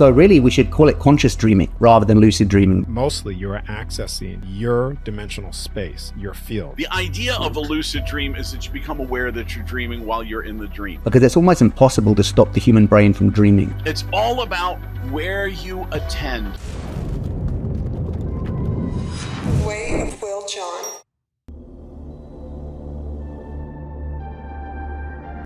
So really, we should call it conscious dreaming rather than lucid dreaming. Mostly you're accessing your dimensional space, your field. The idea of a lucid dream is that you become aware that you're dreaming while you're in the dream. Because it's almost impossible to stop the human brain from dreaming. It's all about where you attend. 𝗦𝘂𝗯𝘀𝗁.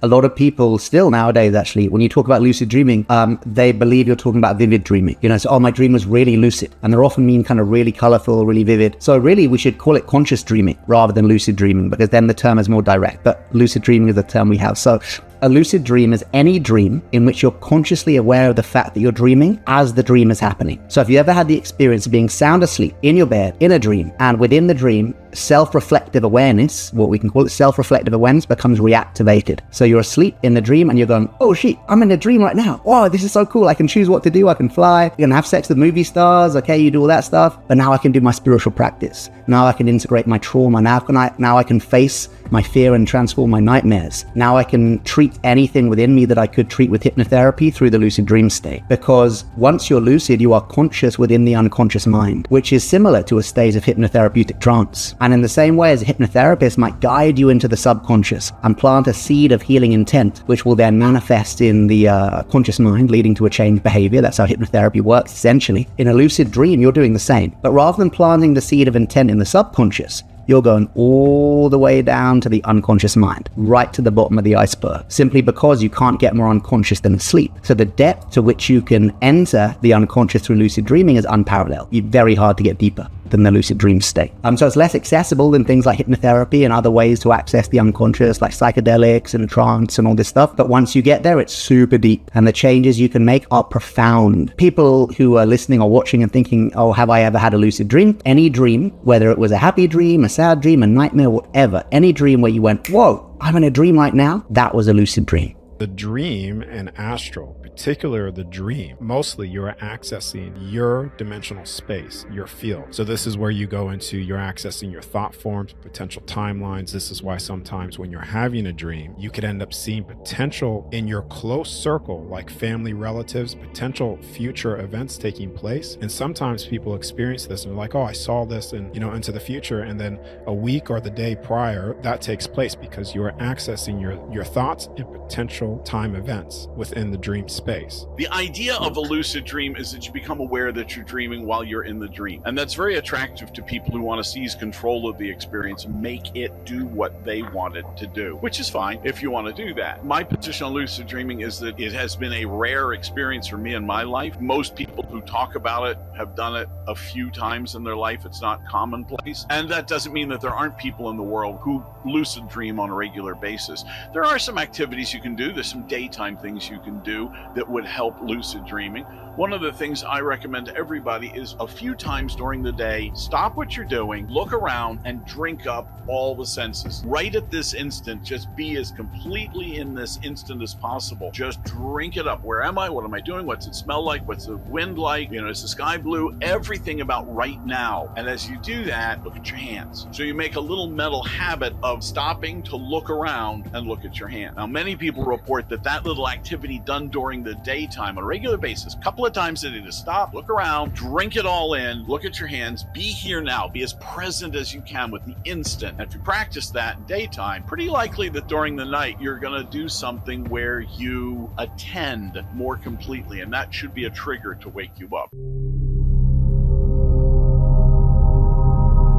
A lot of people still nowadays, actually, when you talk about lucid dreaming, they believe you're talking about vivid dreaming. You know, so, oh, my dream was really lucid. And they often mean kind of really colorful, really vivid. So really, we should call it conscious dreaming rather than lucid dreaming, because then the term is more direct. But lucid dreaming is the term we have. So a lucid dream is any dream in which you're consciously aware of the fact that you're dreaming as the dream is happening. So if you ever had the experience of being sound asleep in your bed in a dream, and within the dream, self-reflective awareness, what we can call it self-reflective awareness, becomes reactivated. So you're asleep in the dream and you're going, oh shit, I'm in a dream right now. Wow, this is so cool. I can choose what to do. I can fly. You can have sex with movie stars. Okay, you do all that stuff. But now I can do my spiritual practice. Now I can integrate my trauma. Now I can face my fear and transform my nightmares. Now I can treat anything within me that I could treat with hypnotherapy through the lucid dream state. Because once you're lucid, you are conscious within the unconscious mind, which is similar to a state of hypnotherapeutic trance. And in the same way as a hypnotherapist might guide you into the subconscious and plant a seed of healing intent, which will then manifest in the conscious mind, leading to a changed behavior. That's how hypnotherapy works, essentially. In a lucid dream, you're doing the same. But rather than planting the seed of intent in the subconscious, you're going all the way down to the unconscious mind, right to the bottom of the iceberg, simply because you can't get more unconscious than asleep. So the depth to which you can enter the unconscious through lucid dreaming is unparalleled. It's very hard to get deeper than the lucid dream state. So it's less accessible than things like hypnotherapy and other ways to access the unconscious, like psychedelics and trance and all this stuff. But once you get there, it's super deep, and the changes you can make are profound. People who are listening or watching and thinking, oh, have I ever had a lucid dream? Any dream, whether it was a happy dream, a sad dream, a nightmare, whatever, any dream where you went, whoa, I'm in a dream right now, that was a lucid dream. The dream and astral, particular the dream, mostly you're accessing your dimensional space, your field. So this is where you go into, you're accessing your thought forms, potential timelines. This is why sometimes when you're having a dream, you could end up seeing potential in your close circle, like family, relatives, potential future events taking place. And sometimes people experience this and they're like, oh, I saw this and, into the future. And then a week or the day prior, that takes place because you are accessing your thoughts and potential time events within the dream space. The idea of a lucid dream is that you become aware that you're dreaming while you're in the dream. And that's very attractive to people who want to seize control of the experience and make it do what they want it to do, which is fine if you want to do that. My position on lucid dreaming is that it has been a rare experience for me in my life. Most people who talk about it have done it a few times in their life. It's not commonplace. And that doesn't mean that there aren't people in the world who lucid dream on a regular basis. There are some activities you can do. There's some daytime things you can do that would help lucid dreaming. One of the things I recommend to everybody is a few times during the day, stop what you're doing, look around, and drink up all the senses. Right at this instant, just be as completely in this instant as possible. Just drink it up. Where am I? What am I doing? What's it smell like? What's the wind like? Is the sky blue? Everything about right now. And as you do that, look at your hands. So you make a little mental habit of stopping to look around and look at your hand. Now, many people report that little activity done during the daytime on a regular basis, a couple of times a day, to stop, look around, drink it all in, look at your hands, be here now, be as present as you can with the instant. And if you practice that in daytime, pretty likely that during the night you're going to do something where you attend more completely, and that should be a trigger to wake you up.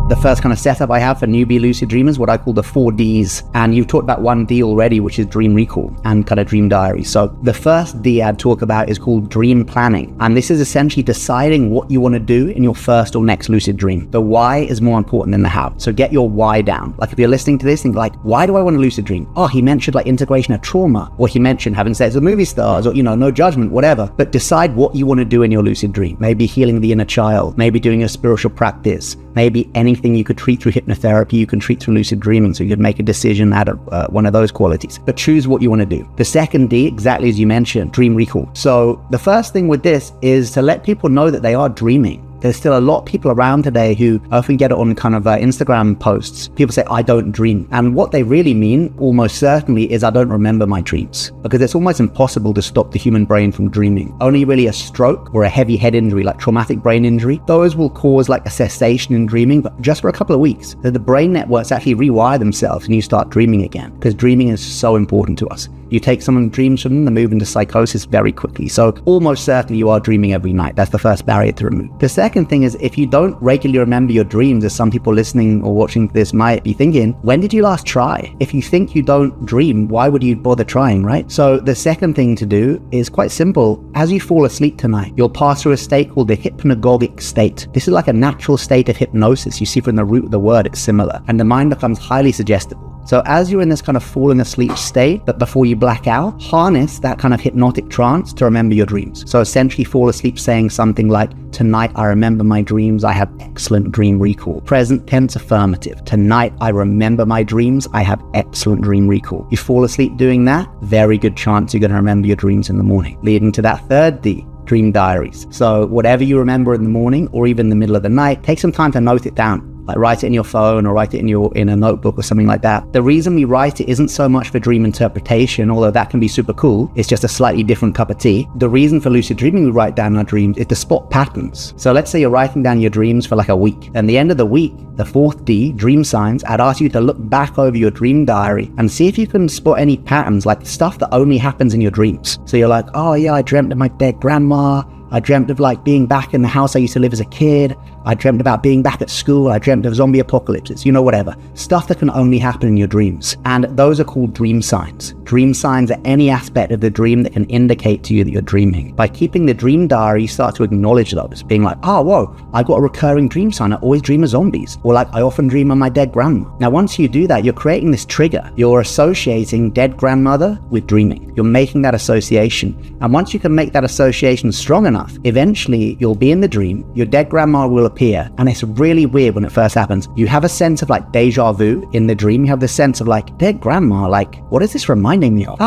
The first kind of setup I have for newbie lucid dreamers, what I call the 4Ds. And you've talked about 1D already, which is dream recall and kind of dream diary. So the first D I'd talk about is called dream planning. And this is essentially deciding what you want to do in your first or next lucid dream. The why is more important than the how. So get your why down. Like if you're listening to this, think like, why do I want a lucid dream? Oh, he mentioned like integration of trauma, or he mentioned having sex with movie stars, or, no judgment, whatever. But decide what you want to do in your lucid dream. Maybe healing the inner child, maybe doing a spiritual practice, maybe anything you could treat through hypnotherapy, you can treat through lucid dreaming, so you could make a decision out of one of those qualities. But choose what you want to do. The second D, exactly as you mentioned, dream recall. So the first thing with this is to let people know that they are dreaming. There's still a lot of people around today who often get it on kind of Instagram posts. People say, I don't dream. And what they really mean, almost certainly, is I don't remember my dreams. Because it's almost impossible to stop the human brain from dreaming. Only really a stroke or a heavy head injury, like traumatic brain injury, those will cause like a cessation in dreaming, but just for a couple of weeks. So the brain networks actually rewire themselves and you start dreaming again, because dreaming is so important to us. You take someone's dreams from them, they move into psychosis very quickly. So almost certainly you are dreaming every night. That's the first barrier to remove. The second thing is, if you don't regularly remember your dreams, as some people listening or watching this might be thinking, when did you last try? If you think you don't dream, why would you bother trying, right? So the second thing to do is quite simple. As you fall asleep tonight, you'll pass through a state called the hypnagogic state. This is like a natural state of hypnosis. You see from the root of the word, it's similar. And the mind becomes highly suggestible. So as you're in this kind of falling asleep state, but before you black out, harness that kind of hypnotic trance to remember your dreams. So essentially fall asleep saying something like, tonight I remember my dreams, I have excellent dream recall. Present tense affirmative. Tonight I remember my dreams, I have excellent dream recall. You fall asleep doing that, very good chance you're going to remember your dreams in the morning. Leading to that third D, dream diaries. So whatever you remember in the morning or even the middle of the night, take some time to note it down. Like write it in your phone or write it in a notebook or something like that. The reason we write it isn't so much for dream interpretation, although that can be super cool. It's just a slightly different cup of tea. The reason for lucid dreaming we write down our dreams is to spot patterns. So let's say you're writing down your dreams for like a week. And the end of the week, the fourth D, dream signs, I'd ask you to look back over your dream diary and see if you can spot any patterns, like stuff that only happens in your dreams. So you're like, oh yeah, I dreamt of my dead grandma. I dreamt of like being back in the house I used to live as a kid. I dreamt about being back at school. I dreamt of zombie apocalypses, whatever. Stuff that can only happen in your dreams. And those are called dream signs. Dream signs are any aspect of the dream that can indicate to you that you're dreaming. By keeping the dream diary, you start to acknowledge those, being like, oh, whoa, I got a recurring dream sign. I always dream of zombies. Or like, I often dream of my dead grandma. Now, once you do that, you're creating this trigger. You're associating dead grandmother with dreaming. You're making that association. And once you can make that association strong enough, eventually you'll be in the dream, your dead grandma will appear, and it's really weird when it first happens. You have a sense of like deja vu in the dream. You have this sense of like, dead grandma, like, what is this reminding me of?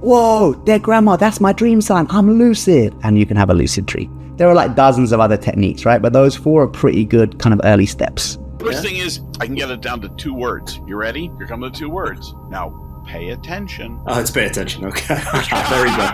Whoa, dead grandma, that's my dream sign, I'm lucid. And you can have a lucid dream. There are like dozens of other techniques, right? But those four are pretty good kind of early steps. First thing is, I can get it down to 2 words. You ready? Here come the 2 words. Now, pay attention. Oh, let's pay attention. Okay. Very good.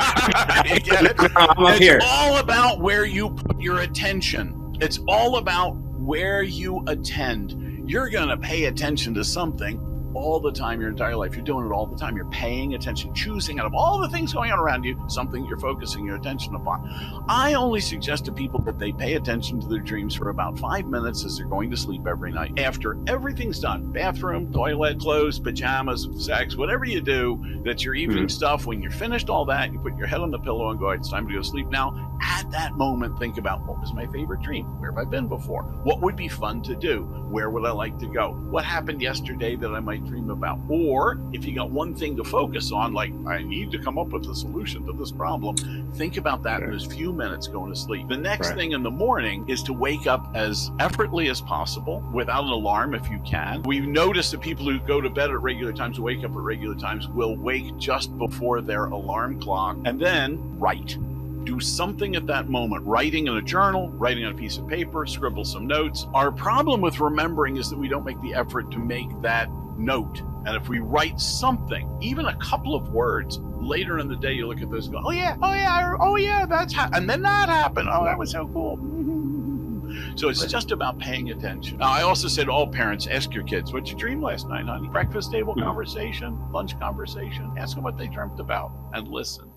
You get it? I'm here. It's all about where you put your attention. It's all about where you attend. You're going to pay attention to something all the time, your entire life. You're doing it all the time. You're paying attention, choosing out of all the things going on around you, something you're focusing your attention upon. I only suggest to people that they pay attention to their dreams for about 5 minutes as they're going to sleep every night. After everything's done, bathroom, toilet, clothes, pajamas, sex, whatever you do, that's your evening stuff. When you're finished all that, you put your head on the pillow and go, it's time to go to sleep now. At that moment, think about, what was my favorite dream? Where have I been before? What would be fun to do? Where would I like to go? What happened yesterday that I might dream about? Or if you got one thing to focus on, like, I need to come up with a solution to this problem, think about that in those few minutes going to sleep. The next thing in the morning is to wake up as effortlessly as possible without an alarm if you can. We've noticed that people who go to bed at regular times, wake up at regular times, will wake just before their alarm clock, and then write. Do something at that moment, writing in a journal, writing on a piece of paper, scribble some notes. Our problem with remembering is that we don't make the effort to make that note. And if we write something, even a couple of words, later in the day you look at those and go, oh yeah, that's and then that happened. Oh, that was so cool. So it's just about paying attention. Now, I also said, all parents, ask your kids, what'd you dream last night, honey? Breakfast table conversation, lunch conversation. Ask them what they dreamt about and listen.